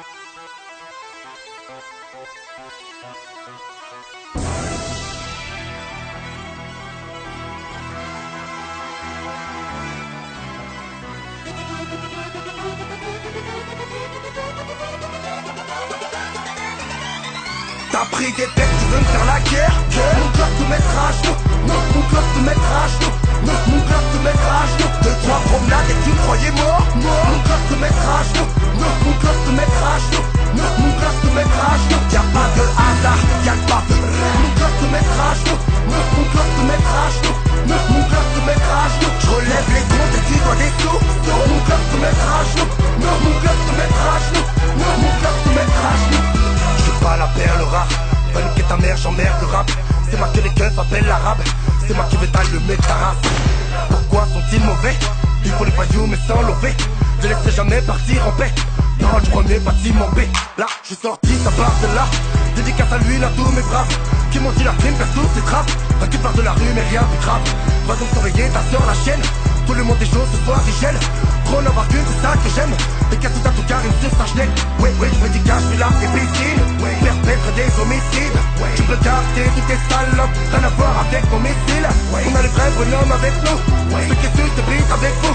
T'as pris des têtes, tu veux me faire la guerre? Mon cœur te mettra à genoux. Mon cœur te mettra à genoux. Mon cœur te mettra à genoux. Deux, trois promenades et tu me croyais mort. Mon cœur te mettra à genoux. Mon cœur te mettra à genoux. Mon cœur te mettra à genoux. Y'a pas de hasard, y'a le pas de mon cœur te mettra à genoux. Mon cœur te mettra à genoux. Mon cœur te mettra à genoux. Je relève les comptes et tu dois des sous. Mon cœur te mettra à genoux. Mon cœur te mettra à genoux. Mon cœur te mettra à genoux. Je suis pas la perle rare. Va niquer ta mère, j'emmerde le rap. C'est moi que les keufs appellent l'arabe. C'est moi qui vais t'allumer ta race. Pourquoi sont-ils mauvais? Il faut les voyous mais sans lever. Je laisserai jamais partir en paix. Parole du premier bâtiment B. Là, je suis sorti, ça part de là. Dédicace à lui, là, tous mes braves qui m'ont dit la prime, perce toutes ces trappes. Toi tu pars de la rue mais rien plus grave. Va donc surveiller ta soeur, la chienne. Tout le monde est chaud ce soir, il gèle. Trop n'avoir qu'une, c'est ça que j'aime. Des casses tout à tout carré sur sa chenille. Oui, je me dis que je suis là et piscine. Perpètre des homicides. Tu peux garder toutes tes salopes. Rien à voir avec mon missile. On a les vrais bonhommes avec nous. Ceux qui sucent te brisent avec vous.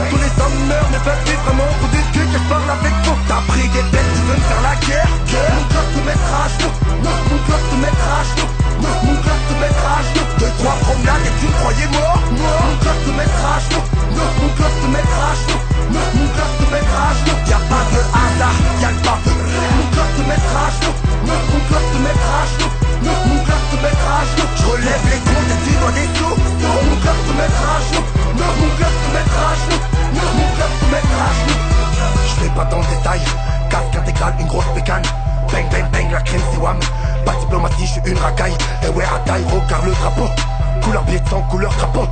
Tous les hommes meurent mais peuvent vivre vraiment. Faut du cul que je parle avec vous. T'as pris des bêtes, tu veux me faire la guerre? Mon cœur te mettra à genoux. Mon cœur te mettra à genoux. Mon cœur te mettra à genoux. Deux, trois promenades et tu me croyais mort. Mon cœur te mettra à genoux. Mon cœur te mettra à genoux. Mon cœur te mettra à genoux. Y'a pas de hasard, y'a le pas de mon cœur te mettra à genoux. Mon cœur te mettra à genoux. Mon cœur te mettra à genoux. Je relève les comptes et tu dois des sous. Mon cœur te mettra à genoux. Mon cœur te mettra à genoux. Mon cœur te mettra à genoux. Je vais pas dans le détail. Casque intégral, une grosse bécane. Bang bang bang, la crème c'est wham. Pas de diplomatie, je suis une racaille. Et ouais à taille, regarde le drapeau. Couleur billet de sang, couleur drapeau.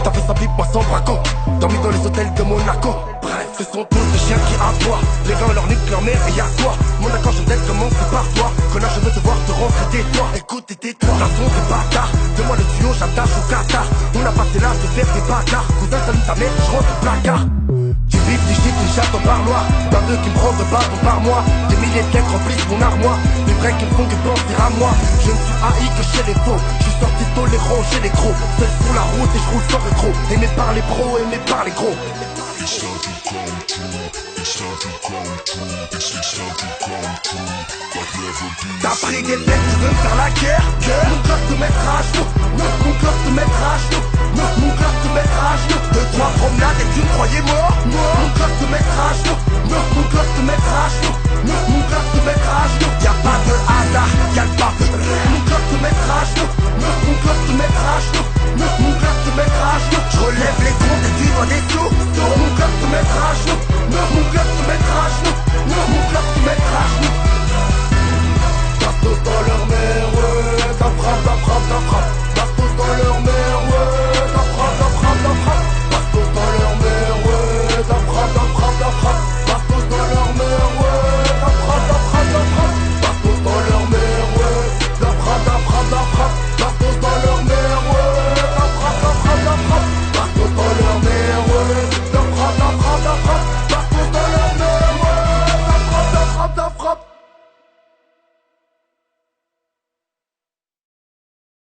T'as fait sa bip, moi sans braco. Dormi dans les hôtels de Monaco. Bref, ce sont tous des chiens qui aboient. Les gars leur niquent leur mère et y'a quoi? Mon accord je t'aide, commence par toi. Connard je veux te voir te rentrer, tais-toi. Écoute et tais-toi. La son c'est bâtard. Fais-moi le duo, j'attache au Qatar. On a passé l'âge de faire des bâtards. Cousin salut ta mère, je rentre au placard. Tu bifes, tu chiffres, tu chattes en parloir. Pas deux qui me prennent de bâton par mois. Des milliers de lettres remplissent mon armoire. Des vrais qui me font que penser à moi. Je ne suis haï que chez les faux. Je suis sorti tolérant chez les gros. Seul sur la route et je roule sans rétro. Aimé par les pros, aimé par les gros. It's time to come true. It's time to come true. It's time to come true. Like never before. T'as pris des bêtes, tu veux me faire la guerre? Mon cœur te mettra à genoux. Mon cœur te mettra à genoux. Mon cœur te mettra à genoux. Deux, trois promenades et tu me croyais mort. Mon cœur te mettra à genoux. Mon cœur te mettra à genoux.